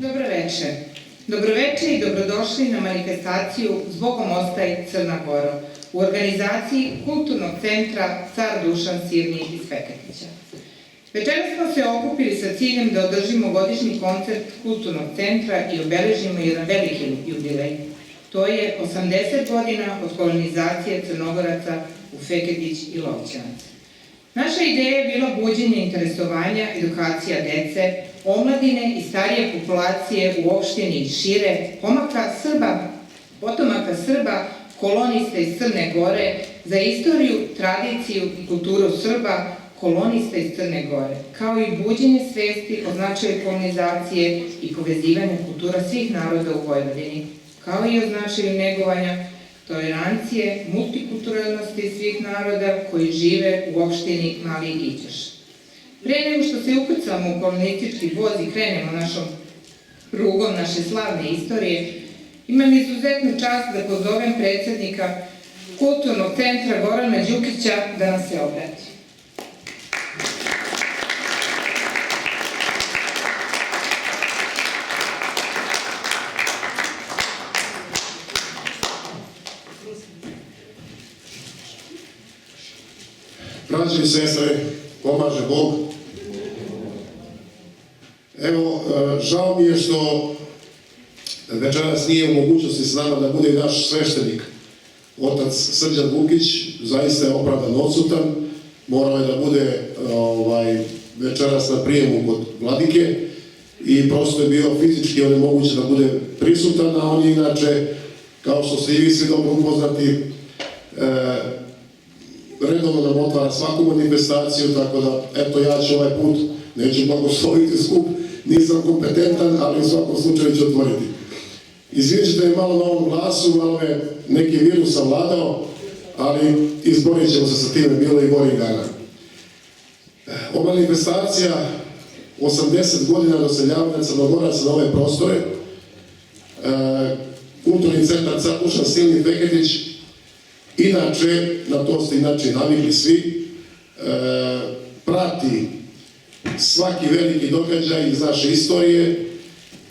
Dobroveče. Dobroveče i dobrodošli na manifestaciju Zbogom ostaj Crna Gora u organizaciji Kulturnog centra Car Dušan Sirnjih iz Feketića. Večeras smo se okupili sa ciljem da održimo godišnji koncert Kulturnog centra i obeležimo jedan veliki jubilej. To je 80 godina od kolonizacije Crnogoraca u Feketić i Lovćanac. Naša ideja je bila buđenje interesovanja, edukacija dece, omladine i starije populacije u opštini i šire, potomaka Srba, kolonista iz Crne Gore, za istoriju, tradiciju i kulturu Srba, kolonista iz Crne Gore, kao i buđenje svesti o značaju kolonizacije i povezivanja kultura svih naroda u Vojvodini, kao i o značaju negovanja tolerancije, multikulturalnosti svih naroda koji žive u opštini Mali Iđoš. Pre nego što se ukrcamo u kolonistički voz i krenemo našom prugom naše slavne istorije, imam izuzetnu čast da pozovem predsednika Kulturnog centra Gorana Đukića da nam se obrati. Braće i sestre, pomaže Bog. Evo, žao mi je što večeras nije u mogućnosti s nama da bude i naš sveštenik, otac Srđan Vukić, zaista je opravdan odsutan, morao je da bude večeras na prijemu kod vladike i prosto je bio fizički onemogućen da bude prisutan, a on je inače, kao što ste i vi svi dobro upoznati, redovno nam otvara svaku manifestaciju, tako da, eto, ja ću ovaj put, neću blagosloviti skup, nisam kompetentan, ali u svakom slučaju ću otvoriti. Izvinite me malo na ovom glasu, malo me neki virus savladao, ali izborit ćemo se sa time, bilo i gorih dana. Ova manifestacija, 80 godina doseljavanja Crnogoraca na ove prostore, Kulturni centar Car Dušan Sirnjih Feketić, inače, na to ste inače navikli svi, prati svaki veliki događaj iz naše istorije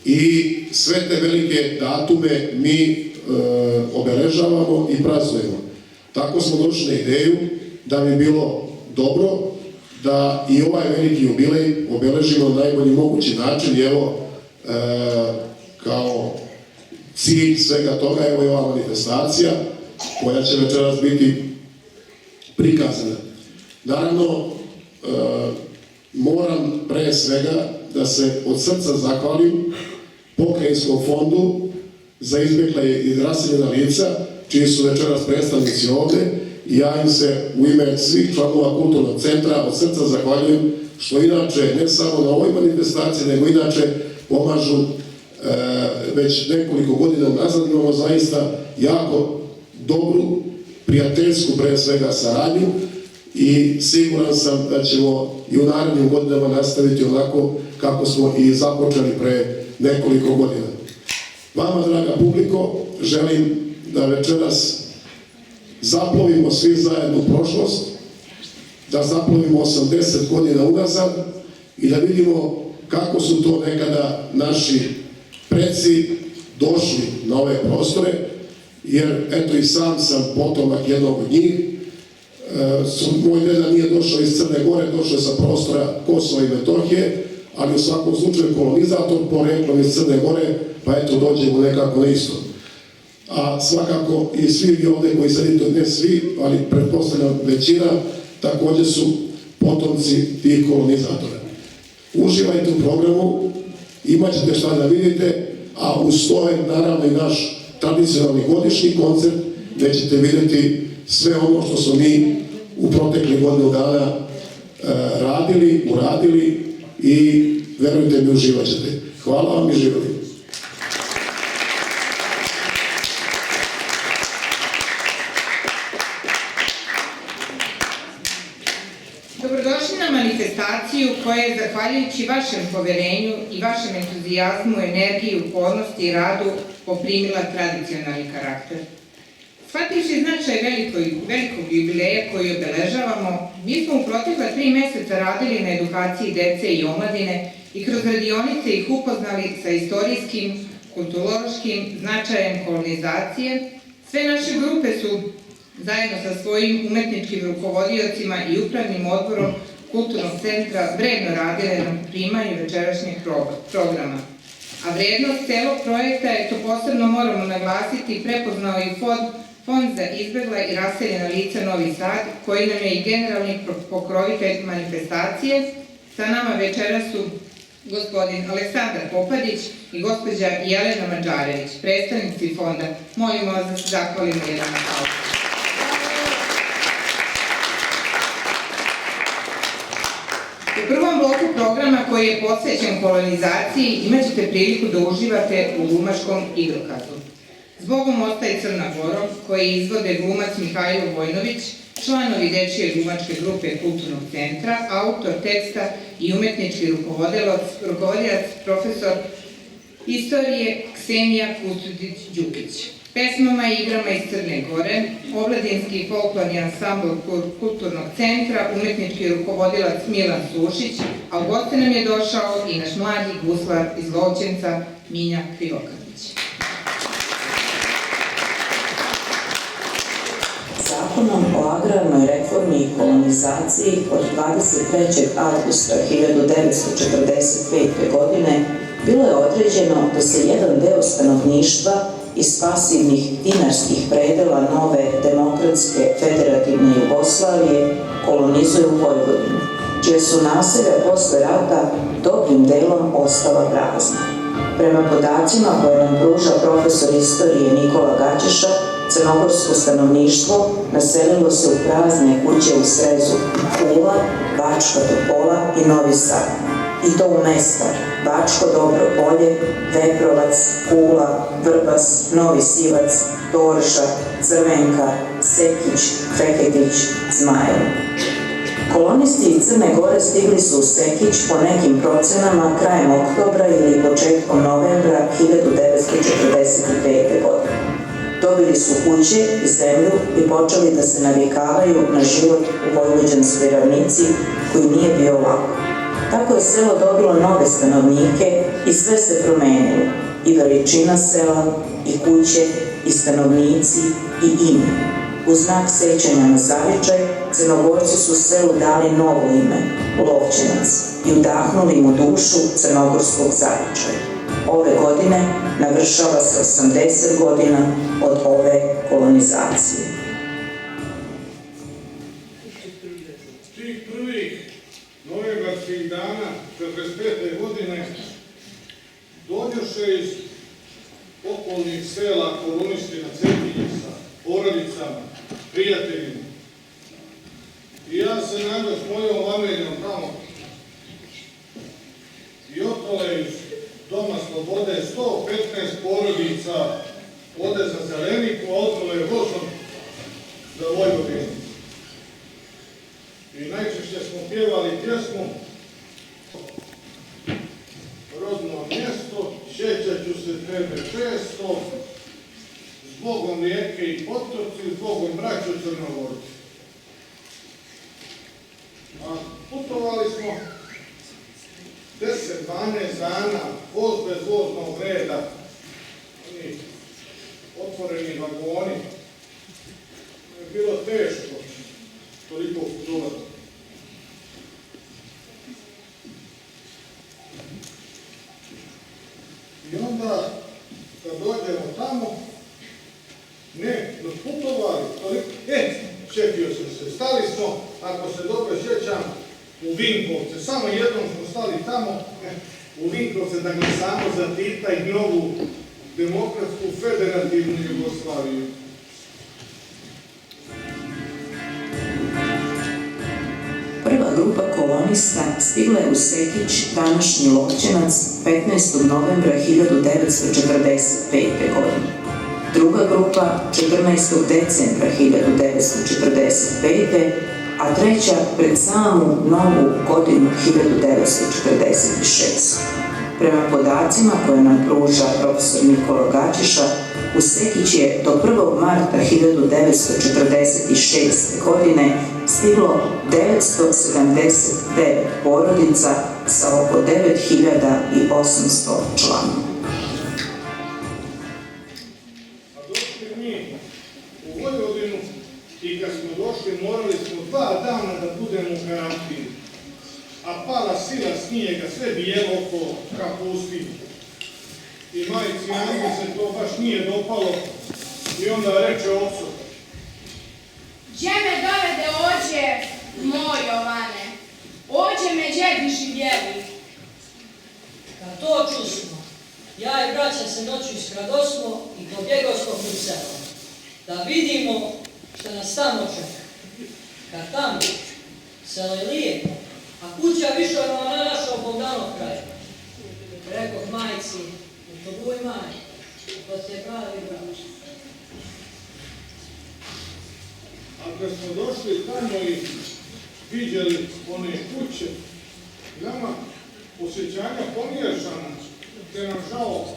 i sve te velike datume mi obeležavamo i praznujemo. Tako smo došli na ideju da bi bilo dobro da i ovaj veliki jubilej obeležimo na najbolji mogući način i evo kao cilj svega toga evo je ova manifestacija koja će večeras biti prikazana. Naravno, moram pre svega da se od srca zahvalim Pokrajinskom fondu za izbjegla i raseljena lica, čiji su večeras predstavnici ovde, i ja im se u ime svih članova Kulturnog centra od srca zahvaljujem što inače ne samo na ovoj manifestaciji, nego inače pomažu već nekoliko godina unazad. Imamo zaista jako dobru, prijateljsku pre svega saradnju i siguran sam da ćemo i u narednim godinama nastaviti onako kako smo i započeli pre nekoliko godina. Vama, draga publiko, želim da večeras zaplovimo svi zajedno u prošlost, da zaplovimo 80 godina unazad i da vidimo kako su to nekada naši preci došli na ove prostore, jer eto i sam potomak jednog od njih. Moj deda nije došao iz Crne Gore, došao je sa prostora Kosova i Metohije, ali u svakom slučaju kolonizator poreklom iz Crne Gore, pa eto dođemo nekako na isto. A svakako i svi vi ovde koji sedite, ne svi, ali pretpostavljam većina, takođe su potomci tih kolonizatora. Uživajte u programu, imat ćete šta da vidite, a uz to je naravno i naš tradicionalni godišnji koncert gde ćete vidjeti sve ono što smo mi u proteklih godinu dana radili, uradili i verujte mi, uživat ćete. Hvala vam i živjeli. Dobrodošli na manifestaciju koja je, zahvaljujući vašem poverenju i vašem entuzijazmu, energiji, upornosti i radu, poprimila tradicionalni karakter. Shvativši značaj velikog jubileja koji obeležavamo, mi smo u protekla 3 meseca radili na edukaciji dece i omladine i kroz radionice ih upoznali sa istorijskim, kulturološkim značajem kolonizacije. Sve naše grupe su zajedno sa svojim umetničkim rukovodiocima i upravnim odborom Kulturnog centra vredno radile na primanju večerašnjeg programa. A vrednost celog projekta je, to posebno moramo naglasiti, prepoznao i Fond za izbegla i raseljena lica Novi Sad, koji nam je i generalni pokrovitelj manifestacije. Sa nama večera su gospodin Aleksandar Popadić i gospođa Jelena Mađarević, predstavnici fonda. Molimo vas da se zahvalimo jedan aplauz. U prvom bloku programa, koji je posvećen kolonizaciji, imat ćete priliku da uživate u glumačkom igrokazu Zbogom ostaje Crna Gora, koji izvode glumac Mihajlo Vojnović, članovi dečije glumačke grupe Kulturnog centra, autor teksta i umetnički rukovodilac, profesor istorije Ksenija Kustudić-Đukić. Pesmama i igrama iz Crne Gore, omladinski i folklorni ansambl Kulturnog centra, umetnički rukovodilac Milan Sušić, a u goste nam je došao i naš mladi guslar iz Lovćenca Minja Krivokapić. Zakonom o agrarnoj reformi i kolonizaciji od 23. avgusta 1945. godine bilo je određeno da se jedan deo stanovništva iz pasivnih dinarskih predela nove demokratske federativne Jugoslavije kolonizuje u Vojvodinu, čije su naselja posle rata dobrim delom ostala prazna. Prema podacima koje nam pruža profesor istorije Nikola Gaćeša, crnogorsko stanovništvo naselilo se u prazne kuće u srezu Kula, Bačka Topola i Novi Sad. I to u mesta Bačko Dobro Polje, Veprovac, Kula, Vrbas, Novi Sivac, Torža, Crvenka, Sekić, Feketić, Zmajevo. Kolonisti iz Crne Gore stigli su u Sekić po nekim procenama krajem oktobra ili početkom novembra 1945. godine. Dobili su kuće i zemlju i počeli da se navikavaju na život u vojvođanskoj ravnici, koji nije bio lako. Tako je selo dobilo nove stanovnike i sve se promenilo. I veličina sela, i kuće, i stanovnici, i ime. U znak sećanja na zavičaj, Crnogorci su selu dali novo ime, Lovćenac, i udahnuli mu dušu crnogorskog zavičaja. Ove godine navršava se 80 godina od ove kolonizacije. Tih prvih novembarskih dana 45. godine dođoše iz okolnih sela kolonisti na Cetinje sa porodicama, prijateljima. I ja se nađo s mojom lamenjom tamo i otole iz Doma Slobode 115 porodica ode za Zeleniku, a otole je vozom za Vojvodinu. I najčešće smo pjevali pjesmu Rodno mjesto, sjećat ću se tebe često, zbogom rijeke i potoci, zbogom braću Crnogorci. A putovali smo 10-12 dana, voz bez voznog reda, oni otvoreni vagoni. Je bilo teško toliko putovati. I onda, kad dođemo tamo, ne, putovali, toliko, sjetio sam se, stali smo, ako se dobro sjećam, u Vinkovce, samo jednom smo stali tamo, u Vinkovce, da glasamo za Tita i novu demokratsku federativnu Jugoslaviju. Prva grupa kolonista stigla je u Sekić, današnji Lovćenac, 15. novembra 1945. godine. Druga grupa 14. decembra 1945. a treća pred samu novu godinu 1946. Prema podacima koje nam pruža profesor Nikola Gaćeša, u Sekić je do 1. marta 1946. godine stiglo 979 porodica sa oko 9800 članova. A došli mi u Vojvodinu i kad smo došli morali smo 2 dana da budemo u karantini. A pala sila snijega, sve bijelo oko pustinje. I majici Angi se to baš nije dopalo i onda reče ocu: Gdje me dovede ođe moj Jovane? Ođe me džedi živjeli. Kad to čusmo, ja i braća se noću iskradosmo i pobjegosmo u selo, da vidimo što nas tamo čeka. Kad tamo selo je lijepo, a kuća više nam ne našao Bogdanov kraj. Rekoh majci, to buj maj, to ti je pravi brat. a kad smo došli tamo i vidjeli one kuće, nama osjećanja pomiješana, te nam žao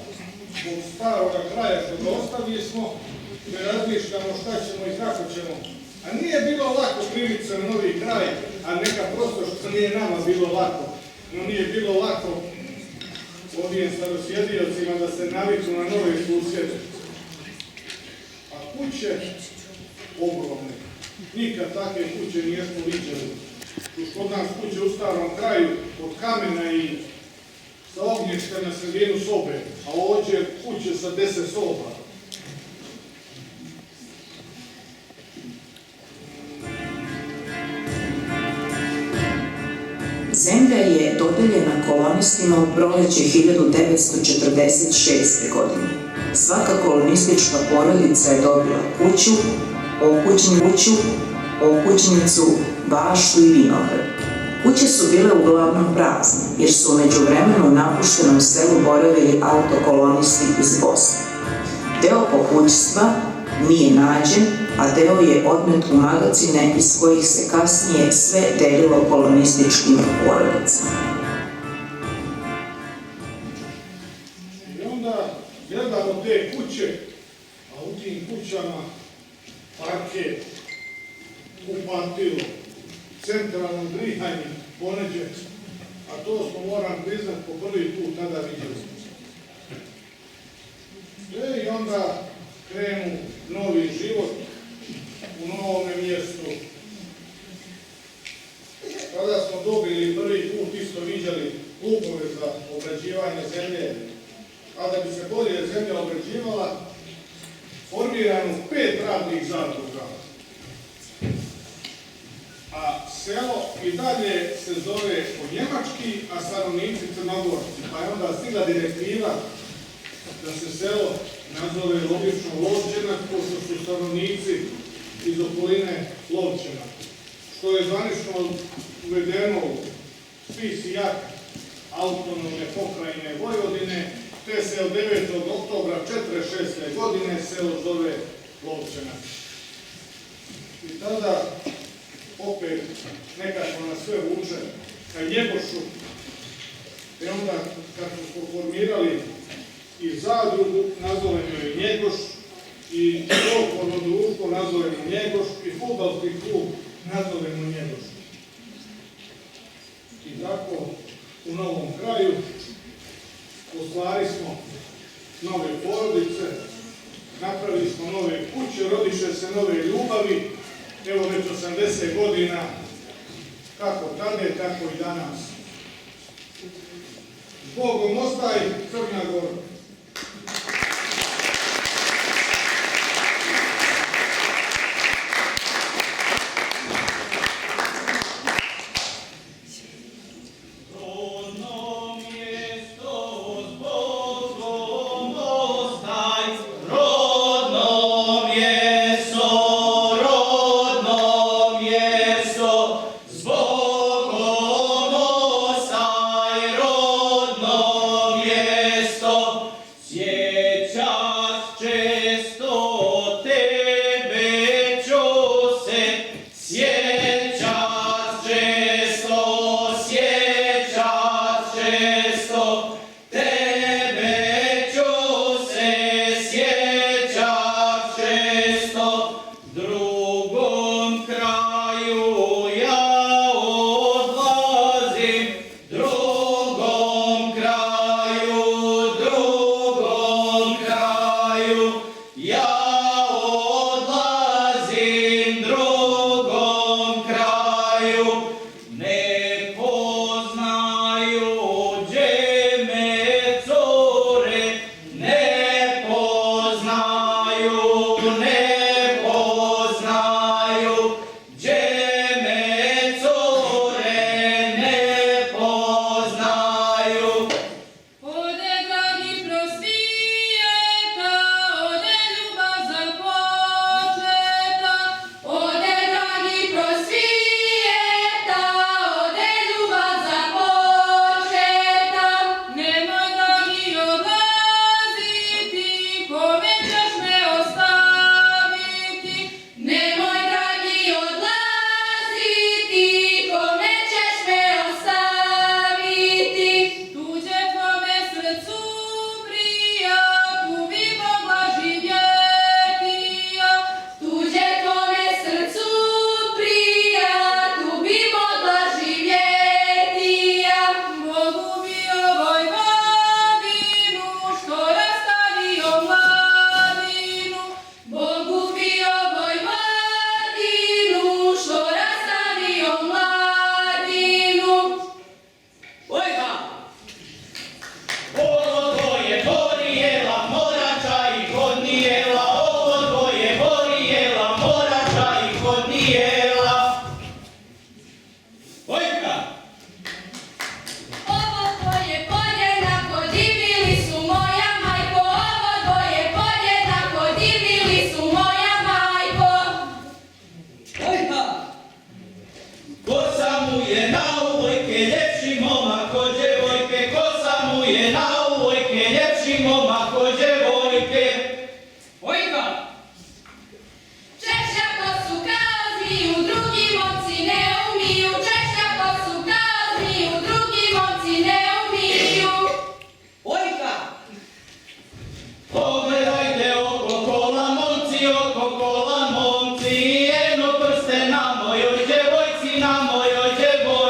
zbog staroga kraja što ga ostavili smo, ne razmišljamo šta ćemo i kako ćemo. A nije bilo lako primiti se na novi kraj, a neka prosto što nije nama bilo lako. No nije bilo lako ovim starosjediocima da se naviknu na nove susjede. A kuće ogromne. Nikad takve kuće nijesmo viđali. Kod nas kuće u starom kraju od kamena i sa ognjištem na sredinu sobe, a ovdje kuće sa 10 soba. Zemlja je dodeljena kolonistima u proleće 1946. godine. Svaka kolonistička porodica je dobila kuću, okućnicu, baštu i vinograd. Kuće su bile uglavnom prazne, jer su u međuvremenu u napuštenom selu boravili autokolonisti iz Bosne. Deo pokućstva nije nađen, a deo je odnet u magacine iz kojih se kasnije sve delilo kolonističkim porodicama. I onda gledamo te kuće, a u tim kućama parket, kupatilo, centralno grijanje, poneđe, a to smo, moram priznat, po prvi put tada vidjeli. I onda krenu novi život u novome mjestu. Tada smo dobili prvi put isto viđali klubove za obrađivanje zemlje, a da bi se bolje zemlja obrađivala, formirano 5 radnih zadruga. A selo i dalje se zove po njemački, a stanovnici crnogorci. Pa je onda stigla direktiva da se selo nazove logično Lovćenak, pošto su stanovnici iz okoline Lovćena. Što je zvanično uvedeno u spis i akt autonomne pokrajine Vojvodine, te se od 9. oktobra 1946. godine selo zove Lovćenak. I tada opet nekako nas sve vuče ka Njegošu. I onda kad smo formirali i zadrugu, nazovemo je Njegoš, i folklorno društvo nazovemo Njegoš, i fudbalski klub nazovemo Njegoš. I tako u novom kraju ostvarili smo nove porodice, napravili smo nove kuće, rodiše se nove ljubavi, evo već 80 godina, kako tada, tako i danas. Zbogom ostaj Crna Gora. Drugom kraju ja odlazim, mu je na uvojke, ljepši momak od djevojke, kosa mu je na uvojke, ljepši momak od djevojke. Vojka! Češlja kosu kao zmiju, drugi momci ne umiju. Češlja kosu kao zmiju, drugi momci ne umiju. Vojka! Pogledajte oko kola, momci, oko kola, momci, eno prste na mojoj djevojci, na mojoj djevojci.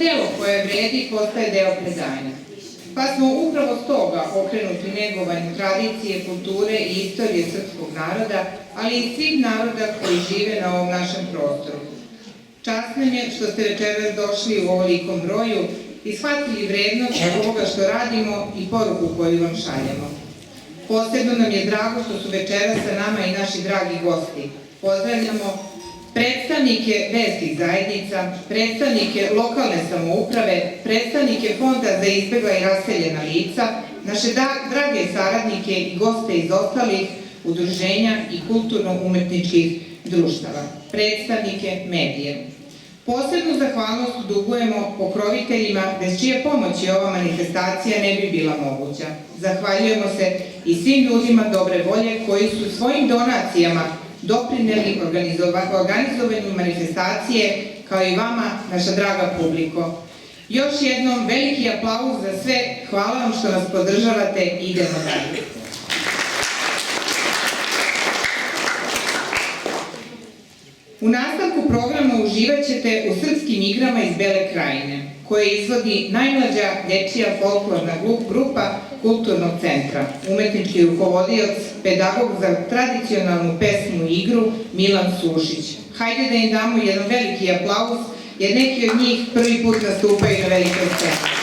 delo koje vredi postaje deo predanja. Pa smo upravo stoga okrenuti negovanju tradicije, kulture i istorije srpskog naroda, ali i svih naroda koji žive na ovom našem prostoru. Čast nam je što ste večeras došli u ovolikom broju i shvatili vrednost ovoga što radimo i poruku koju vam šaljemo. Posebno nam je drago što su večeras sa nama i naši dragi gosti. Pozdravljamo predstavnike verskih zajednica, predstavnike lokalne samouprave, predstavnike Fonda za izbegla i raseljena lica, naše drage saradnike i goste iz ostalih udruženja i kulturno-umetničkih društava, predstavnike medije. Posebnu zahvalnost dugujemo pokroviteljima bez čije pomoći ova manifestacija ne bi bila moguća. Zahvaljujemo se i svim ljudima dobre volje koji su svojim donacijama doprineli organizovanju manifestacije, kao i vama, naša draga publiko. Još jednom veliki aplauz za sve, hvala vam što nas podržavate i idemo dalje. U nastavku programa uživat ćete u srpskim igrama iz Bele Krajine, koje izvodi najmlađa dečija folklorna grupa Kulturnog centra, umetnički rukovodioc, pedagog za tradicionalnu pesmu i igru Milan Sušić. Hajde da im damo jedan veliki aplauz, jer neki od njih prvi put nastupaju na velikoj sceni.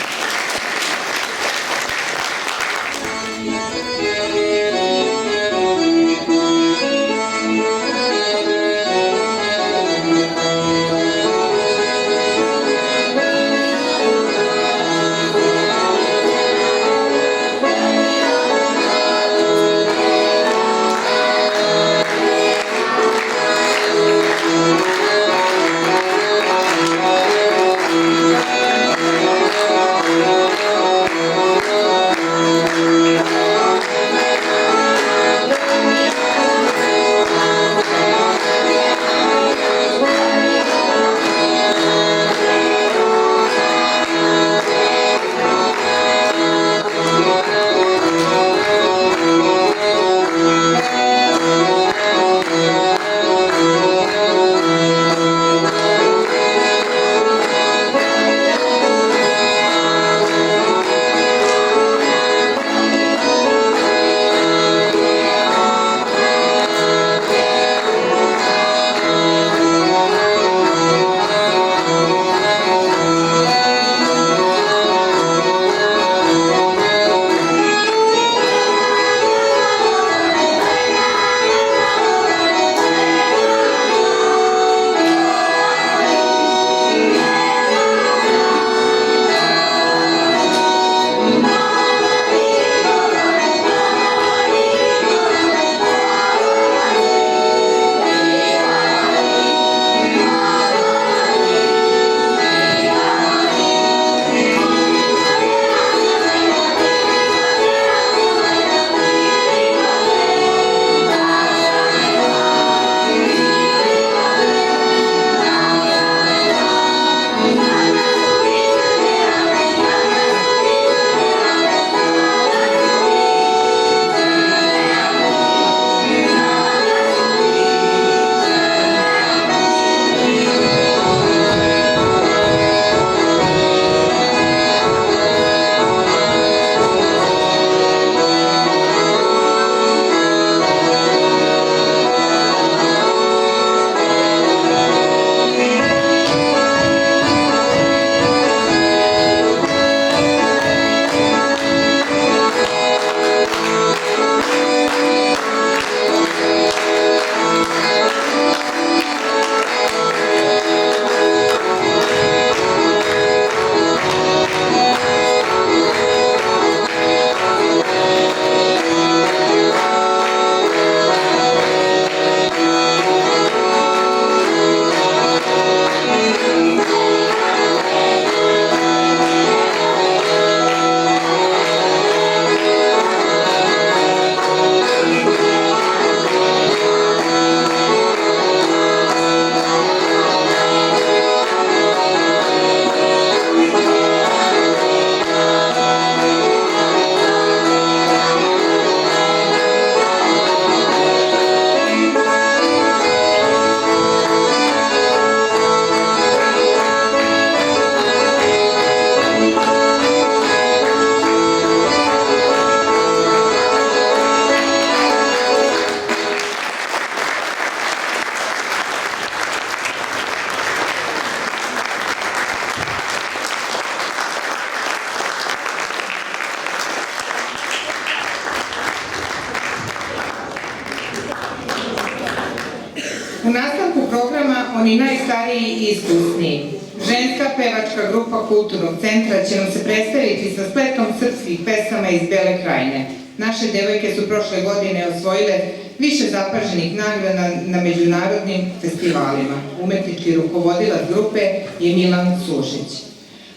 oni najstariji i iskusniji. Ženska pevačka grupa Kulturnog centra će nam se predstaviti sa spletom srpskih pesama iz Bele krajine. Naše devojke su prošle godine osvojile više zapaženih nagrada na međunarodnim festivalima. Umetnički rukovodilac grupe je Milan Sušić.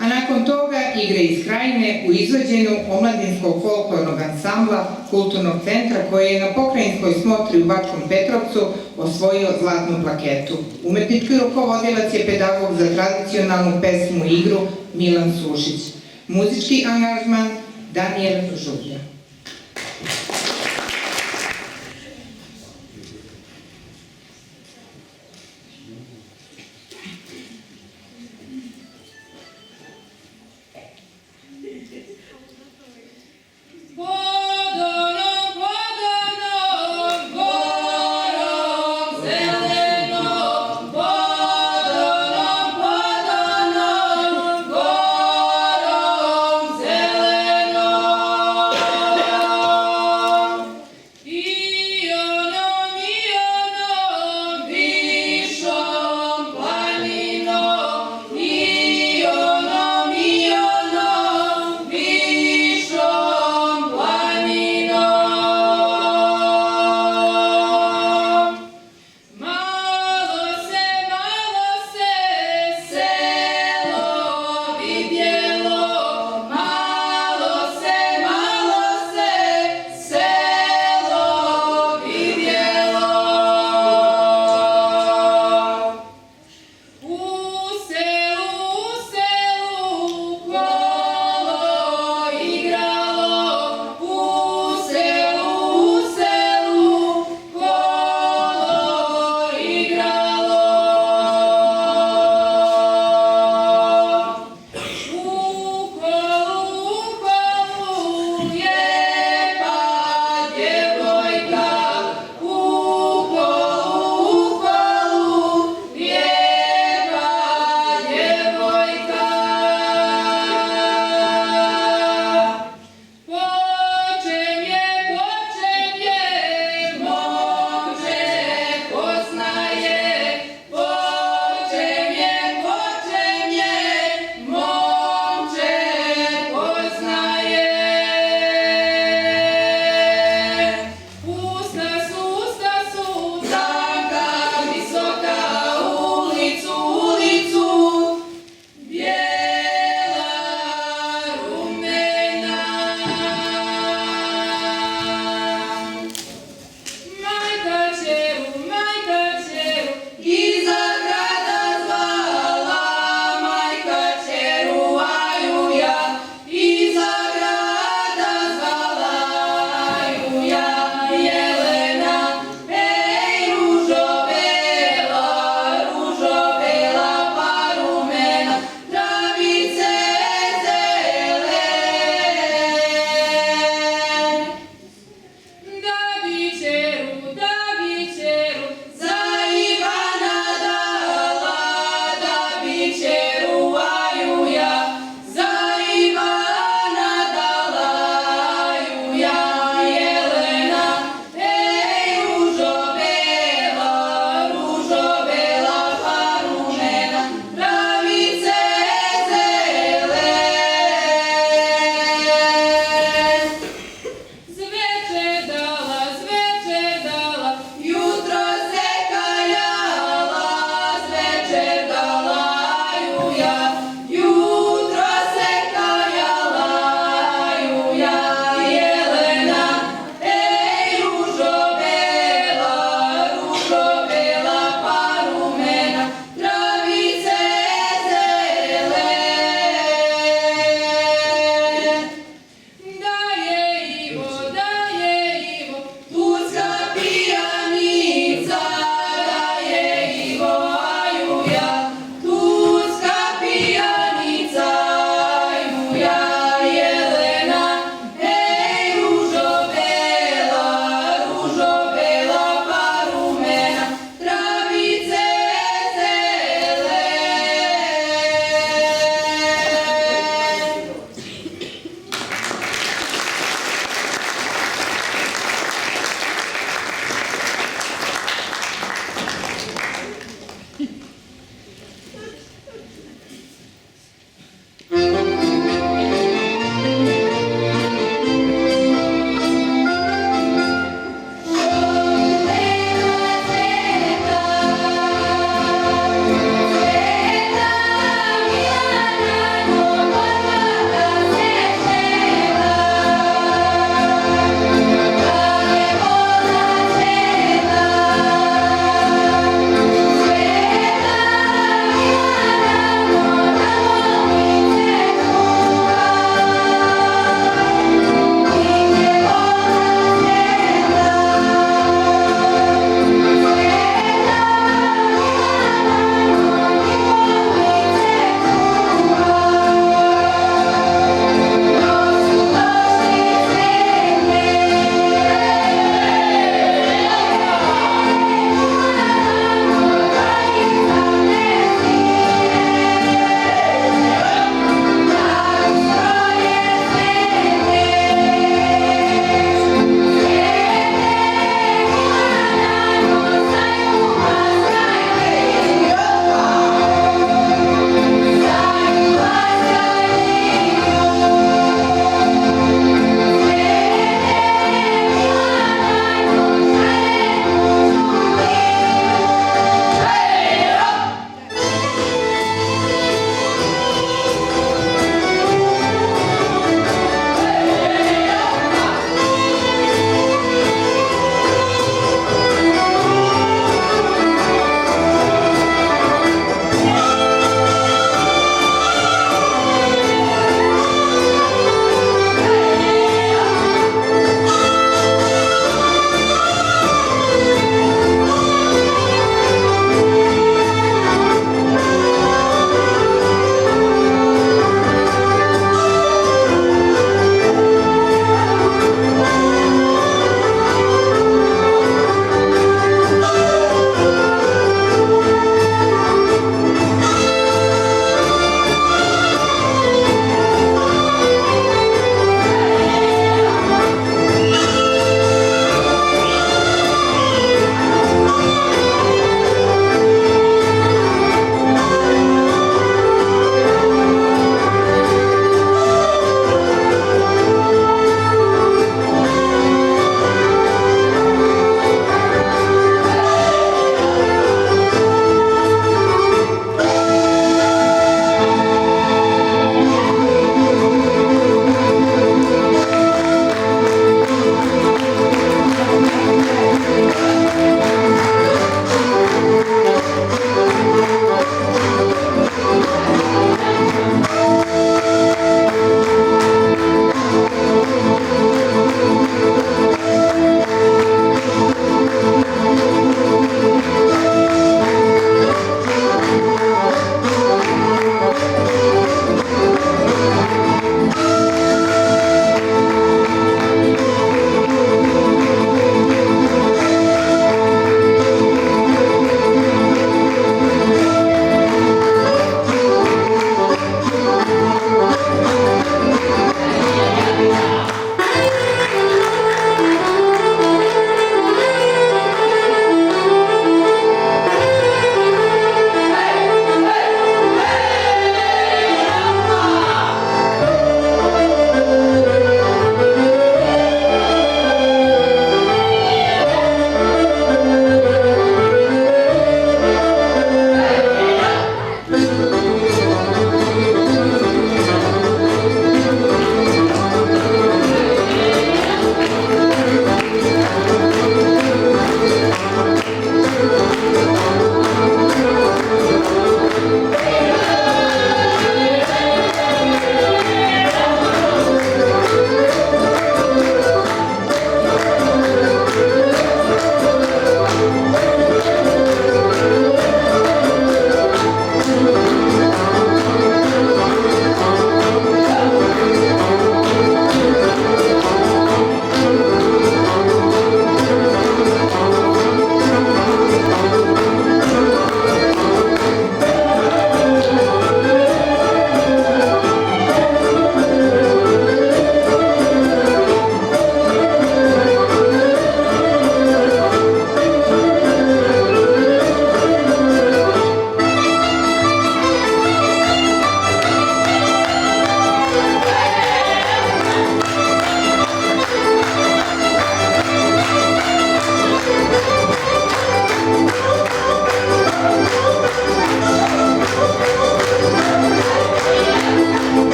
A nakon toga igre iz krajine u izvođenju omladinskog folklornog ansambla Kulturnog centra koji je na pokrajinskoj smotri u Bačkom Petrovcu osvojio zlatnu plaketu. Umetnički rukovodilac je pedagog za tradicionalnu pesmu i igru Milan Sušić. Muzički angažman Daniel Žublja. Zelenom,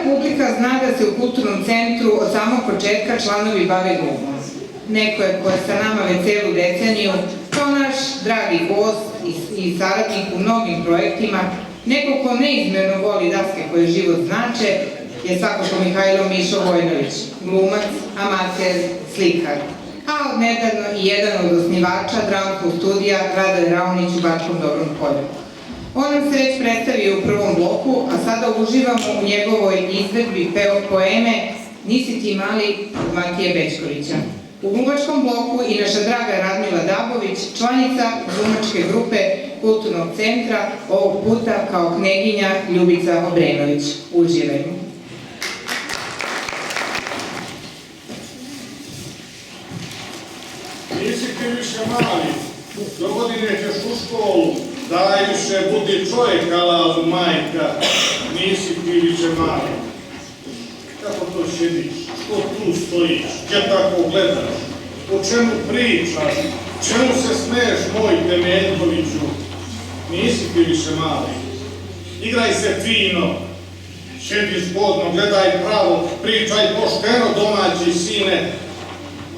publika zna da se u kulturnom centru od samog početka članovi bave glumom. Neko je ko je sa nama već celu deceniju, kao naš dragi gost i saradnik u mnogim projektima, neko ko neizmjerno voli daske koje život znače, je svakako Mihajlo Mišo Vojnović, glumac, amater, slikar, a odnedavno i jedan od osnivača dramskog studija Radoje Raonić u Bačkom Dobrom Polju. On nam se već predstavio u prvom bloku, a sada uživamo u njegovoj izvedbi poeme Nisi ti mali od Matije Bećkovića. U glumačkom bloku i naša draga Radmila Dabović, članica glumačke grupe Kulturnog centra, ovog puta kao kneginja Ljubica Obrenović. Uživajmo. Nisi ti više mali, do godine ćeš u školu, daj više budi čovjek, ala majka, nisi ti više mali. Kako to sjediš, što tu stojiš, gdje tako gledaš, o čemu pričaš, čemu se smeješ moj Demetkoviću, nisi ti više mali. Igraj se fino, sjedi zgodno, gledaj pravo, pričaj pošteno domaći sine,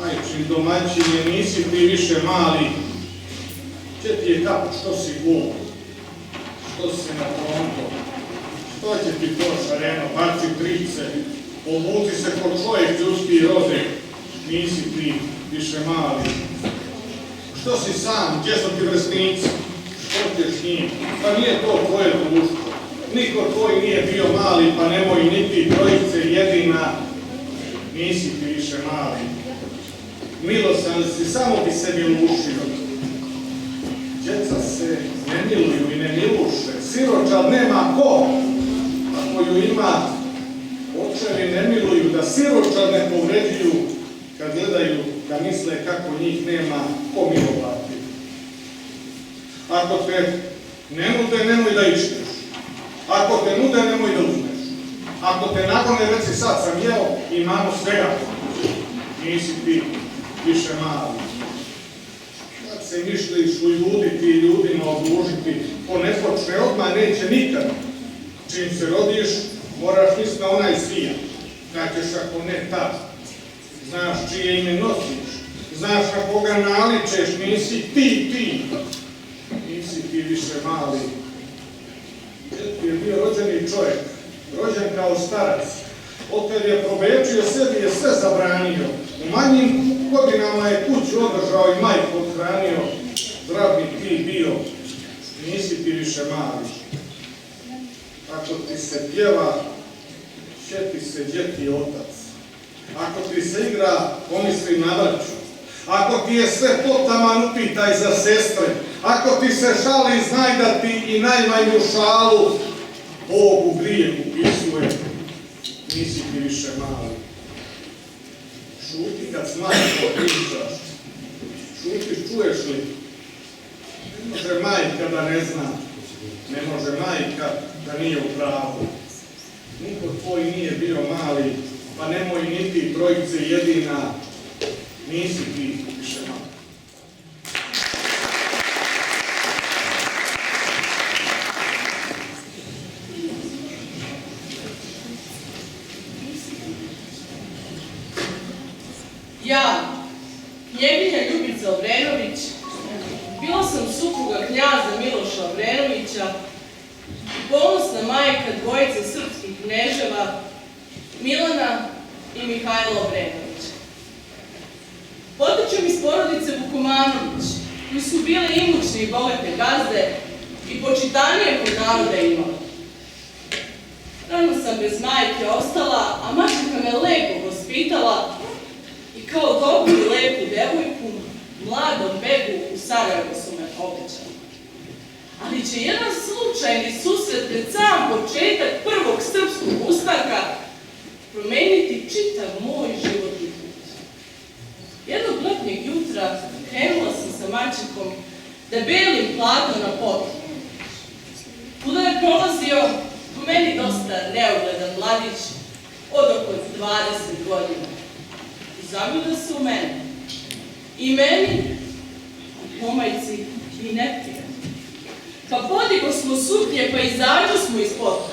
majčin domaćine, nisi ti više mali. Če ti je kako, što si gol, što si na frontu, što će ti to šareno, baci trice, obuci se ko čovjek ljudski rodek, nisi ti više mali. Što si sam, gdje su ti vrstnici, što ti s njim, pa nije to tvoje društvo, niko tvoj nije bio mali, pa nemoj niti trojice jedina, nisi ti više mali. Milosan si, samo bi se milušio. Djeca se ne miluju i ne miluše, siročad nema ko, a koju ima, očevi ne miluju, da siročad ne povređuju, kad gledaju, da misle kako njih nema ko milovati. Ako te ne nude, nemoj da išteš. Ako te nude, nemoj da uzmeš. Ako te nagone, reci sad sam jeo i imamo svega. Nisi ti više mali. Kad se mišliš uljuditi i ljudima odužiti, ko ne počne odmah, neće nikad. Čim se rodiš, moraš misliti na onaj svijet. Znaćeš ako ne tad. Znaš čije ime nosiš. Znaš na koga naličeš, nisi ti. Nisi ti više mali. Djed je bio rođeni čovjek, rođen kao starac. Otkad je probečio, sebi je sve zabranio. U manjim godinama je kuću održao i majku odhranio. Zdrav bi ti bio, nisi ti više mali. Ako ti se pjeva, sjeti se djed i otac. Ako ti se igra, pomisli na vrću. Ako ti je sve potaman, upitaj za sestre. Ako ti se šali, znaj da ti i najmanju šalu Bogu grijeh upisuje. Nisi ti više mali. Šuti kad s majkom pričaš. Šuti, čuješ li? Ne može majka da ne zna. Ne može majka da nije u pravu. Niko tvoj nije bio mali, pa nemoj niti trojice jedina. Nisi ti više mali. Ja, kneginja Ljubica Obrenović, bila sam supruga knjaza Miloša Obrenovića i ponosna majka dvojice srpskih kneževa Milana i Mihajla Obrenovića. Potičem iz porodice Vukomanović, koji su bile imućne i bogate gazde i počitanije kod naroda imala. Rano sam bez majke ostala, a mačka me lepo vaspitala i kao dobru i lepu devojku, mladom begu u Sarajevo su me obećali. Ali će jedan slučajni susret pred sam početak prvog srpskog ustanka promeniti čitav moj životni put. Jednog letnjeg jutra krenula sam sa mačekom da belim plato na potru. Kuda je prolazio po meni dosta neugledan mladić od oko 20 godina. Zagleda se u mene. I meni, i pomajci, i neprijatelji. Pa podigo smo suknje, pa izađu smo iz potoka.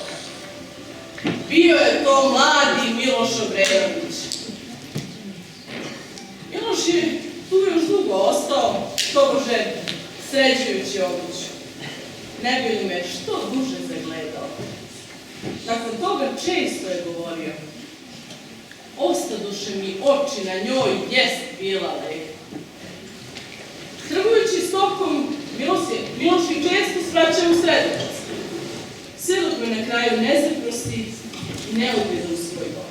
bio je to mladi Miloš Obrenović. Miloš je tu još dugo ostao, tobože sređujući obuću. Ne bi li me što duže zagledao. Nakon toga često je govorio: ostadoše mi oči na njoj, jest bila lepa. Trgujući stokom, Miloš je često svraćao u Sredovac, sve dok me na kraju ne zaprosti i ne odvede u svoj dom.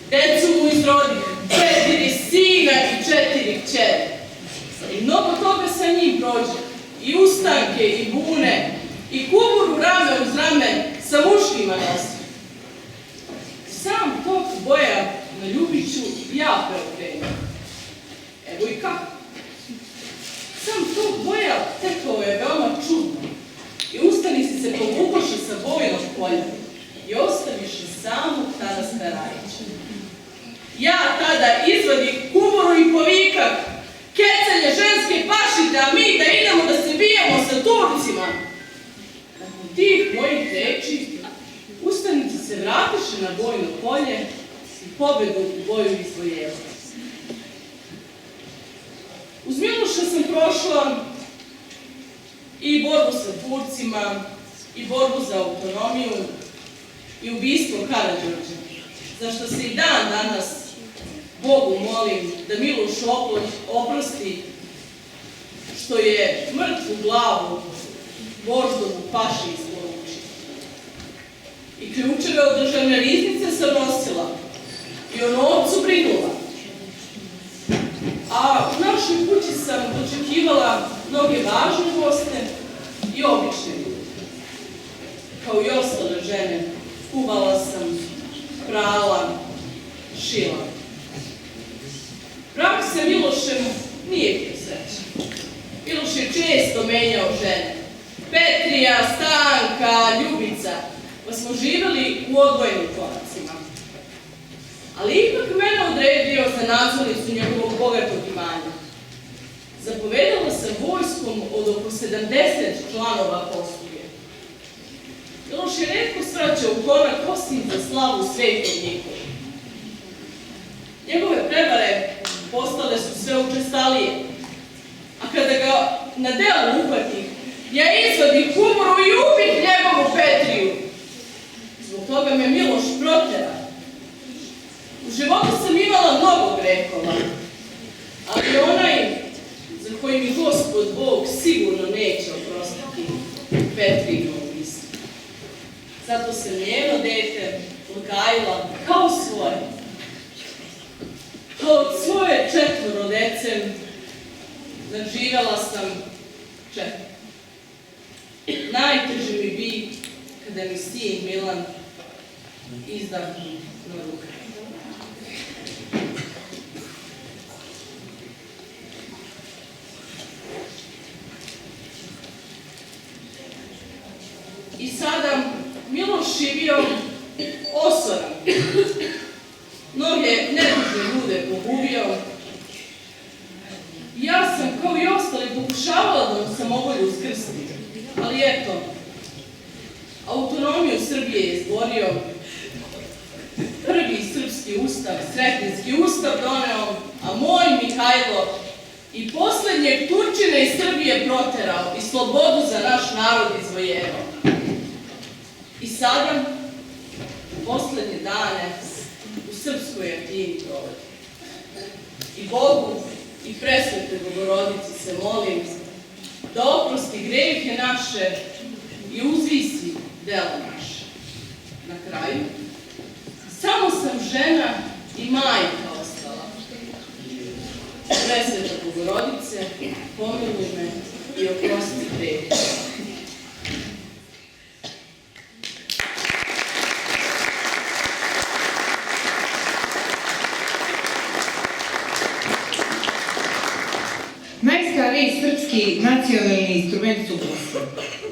Decu mu izrodih, 4 sina i 4 kćeri. I mnogo toga sa njim prođe, i ustanke, i bune, i kuburu rame uz rame sa muškima nosi. Sam tog boja na Ljubiću ja preokrenuo. Evo i kako. Sam tog boja tekao je veoma čudno i ustanici se povukoše sa bojnog polja i ostaviše samog Tarasa Rajića. Ja tada izvadim kuburu i povikam: kecanje ženske pašite, a mi da idemo da se bijemo sa Turcima. Nakon tih mojih reči, ustanici se vratiše na bojno polje i pobedu u boju izvojevali. Uz Miloša sam prošla i borbu sa Turcima, i borbu za autonomiju, i ubistvo Karađorđa, za što se i dan danas Bogu molim da Miloš oprosti što je mrtvu glavu voždovu paši isporučio. I ključeve od državne riznice sam nosila i o novcu brinula. A u našoj kući sam dočekivala mnoge važne goste i obične ljude. Kao i ostale žene, kuvala sam, prala, šila. Brak sa Milošem nije bio srećan. Miloš je često menjao žene. Petrija, Stanka, Ljubica, pa smo živjeli u odvojenim koracima. Ali ipak mene odredio za nadzornicu njegovog bogatog imanja. Zapovedala sam vojskom od oko 70 članova posluge. Miloš je retko svraćao u korak osim za slavu Svetog Nikolu. Njegove prevare postale su sve učestalije, a kada ga na delu uhvatih, ja izvadim kuburu i ubih njegovu Petriju. Zbog toga me Miloš protera. U životu sam imala mnogo grehova, ali onaj za koji mi Gospod Bog sigurno neće oprostiti Petrinu ubistvo. Zato sam njeno dete odgajila kao svoje. Od svoje 4 dece nadživjela sam 4. Najteže mi bi kada mi sin Milan izdahnu na ruke. I sada Miloš je bio osoran. Mnoge nedužne ljude pogubio. Ja sam, kao i ostali, pokušavala da mu samovolju uskrstim. Ali eto, autonomiju Srbije je izborio, prvi srpski ustav, Sretenjski ustav doneo, a moj Mihajlo i poslednjeg Turčina iz Srbije proterao i slobodu za naš narod izvojevao. I sada, u poslednje dane, u srpskoj Atini provodi. I Bogu i presvetoj Bogorodici se molim da oprosti grehe naše i uzvisi dela naše. Na kraju, samo sam žena i majka ostala. Presveta Bogorodice, pomiluj me i oprosti grehe. Najstariji srpski nacionalni instrument su gusle.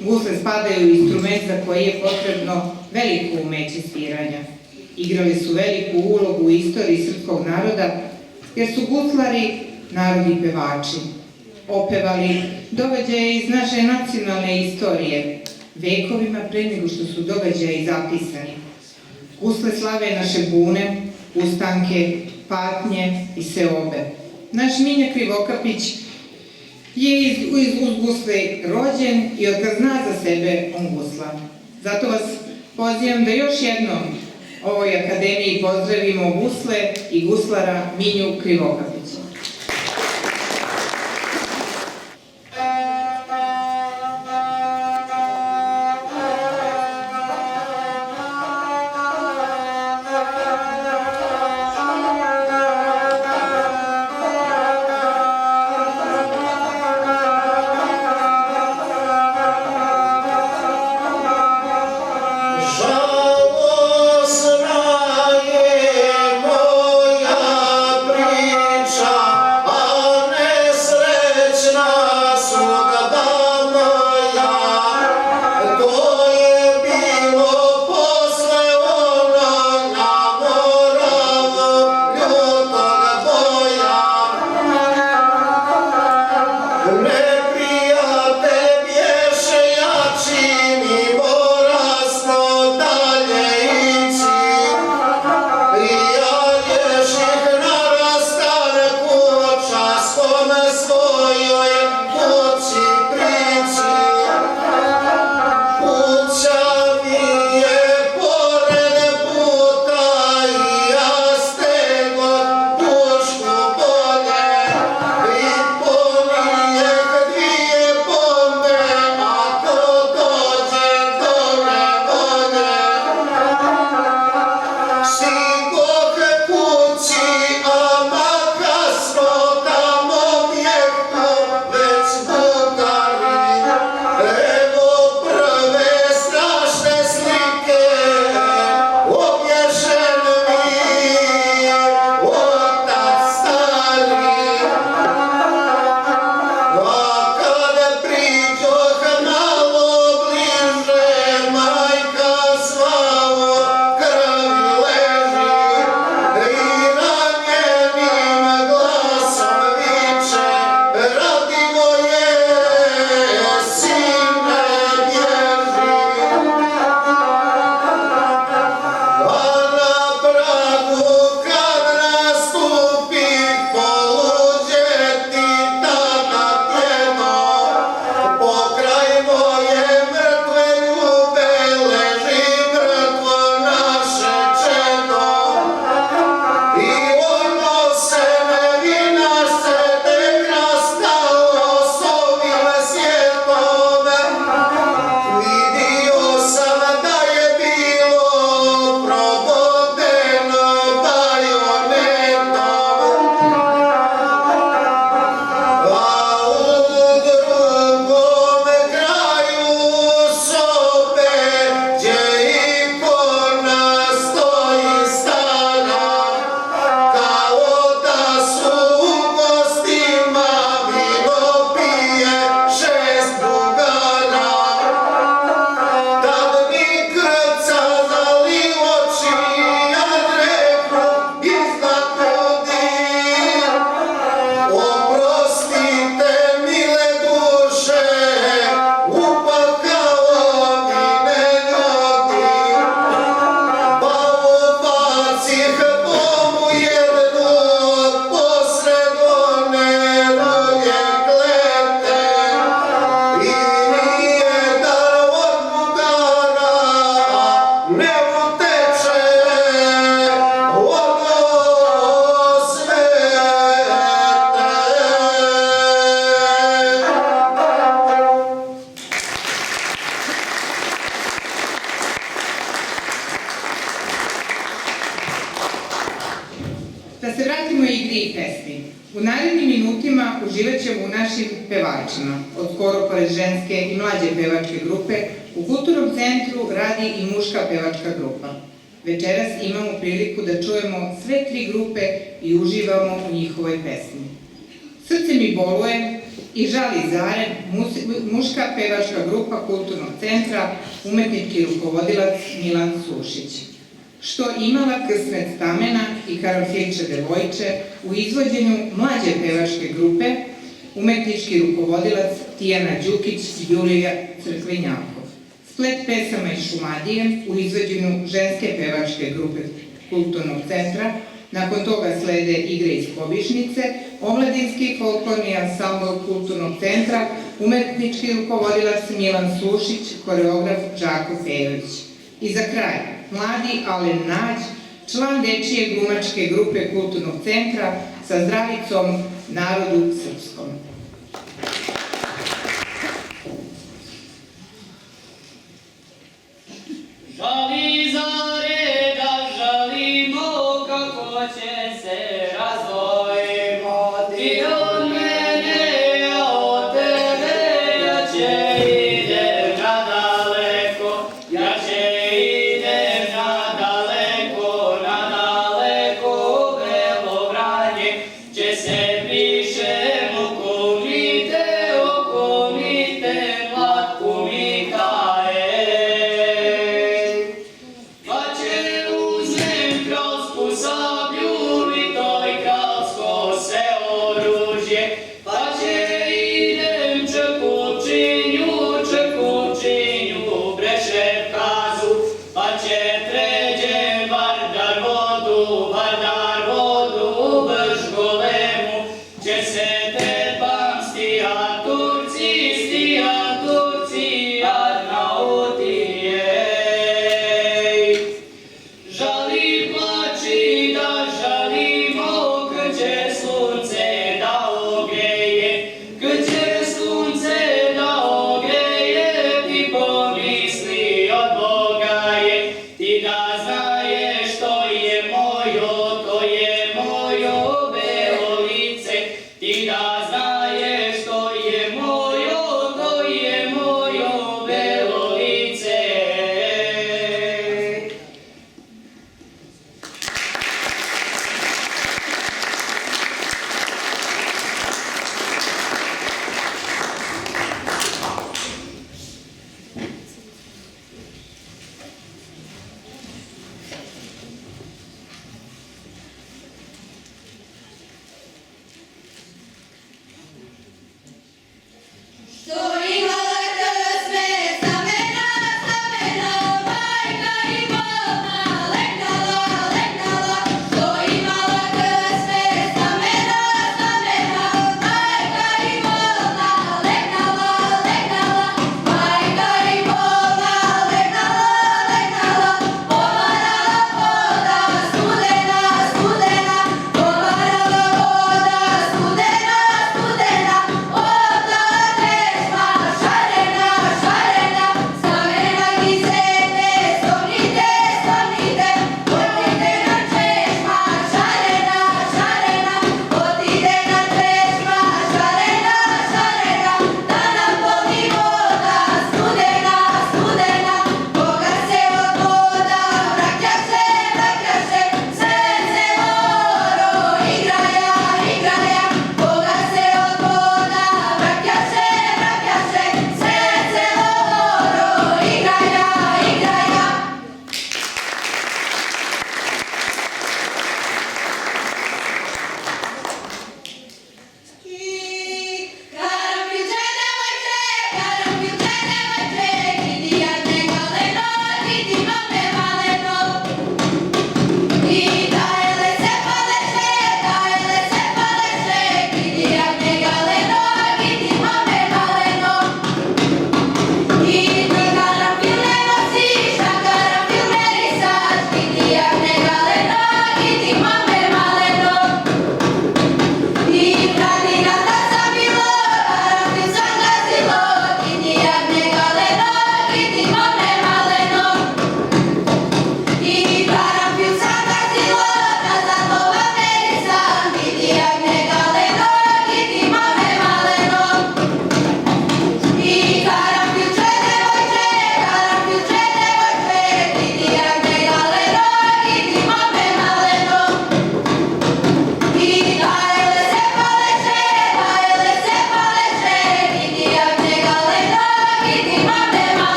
Gusle spadaju u instrument za koji je potrebno veliko umeće sviranja. Igrali su veliku ulogu u istoriji srpskog naroda, jer su guslari narodni pevači. Opevali događaje iz naše nacionalne istorije, vekovima pre nego što su događaji zapisani. Gusle slave naše bune, ustanke, patnje i seobe. Naš Minja Krivokapić je uz gusle rođen i od kad zna za sebe on gusla. Zato vas pozivam da još jednom ovoj akademiji pozdravimo gusle i guslara Minju Krivokapića. Da se vratimo igri i pesmi. U narednim minutima uživat ćemo u našim pevačima, od skoro pored ženske i mlađe pevačke grupe, u Kulturnom centru radi i muška pevačka grupa. Večeras imamo priliku da čujemo sve tri grupe i uživamo u njihovoj pesmi. Srce mi boluje i žali zaren, muška pevačka grupa Kulturnog centra, umetnički rukovodilac Milan Sušić. Što imala Krsmet stamena i Karanfilče devojče u izvođenju mlađe pevačke grupe, umetnički rukovodilac Tijana Đukić i Julija Crkvenjakov. splet pesama iz Šumadije u izvođenju ženske pevačke grupe Kulturnog centra, nakon toga slede igre iz Kobišnice, omladinski folklorni ansambl Kulturnog centra, umetnički rukovodilac Milan Sušić, koreograf Žako Pejović. I za kraj, mladi Alen Nađ, član dečije glumačke grupe Kulturnog centra sa zdravicom Narodu srpskom. Žali zare da žalimo, kako će se razdvojimo. Ti od mene, ja od tebe, ja će idem nadaleko, ja će idem nadaleko, nadaleko, Belovranje, će se brišem okolite, okolite, mlatku Mikael.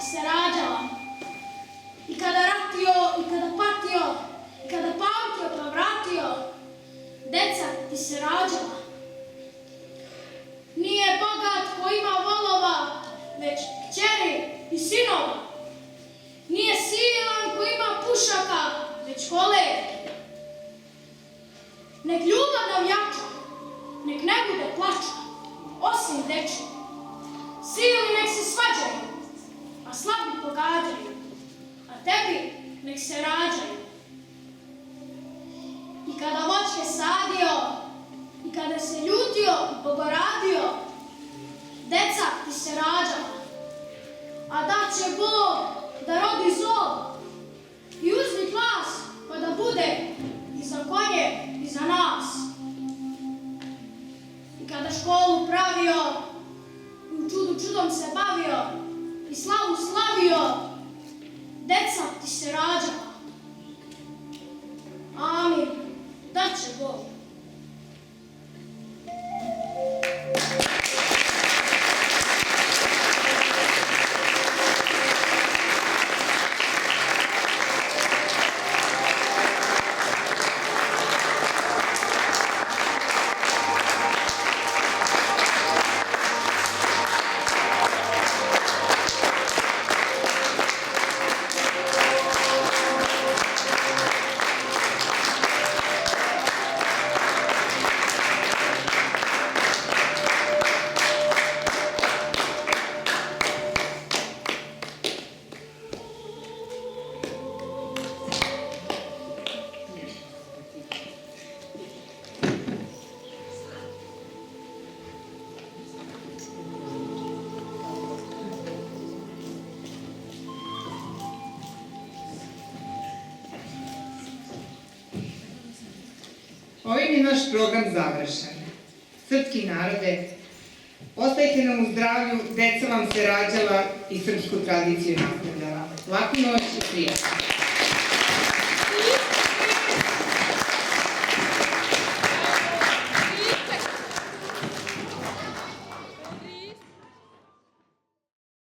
ti se rađala. I kada ratio, i kada patio, i kada pamtio pa vratio, deca ti se rađala. Nije bogat ko ima volova, već kćeri i sinova. Nije silan ko ima pušaka, već koler. Nek ljubav nam jača, nek ne bude plača, osim dečja. Silni nek se svađaju, a slabi pogađaju, a tebi nek se rađaju. I kada voćke sadio, i kada se ljutio i bogoradio, deca ti se rađala, a da će Bog da rodi zlo i uzmi glas pa da bude i za konje i za nas. I kada školu pravio, i u čudu čudom se bavio, i slavu slavio, deca ti se rađala. Amin, da će Bog. Ovim je naš program završen. Srpski narode, ostajte nam u zdravlju, deca vam se rađala i srpsku tradiciju nastavljala. Laku noć i prijatno.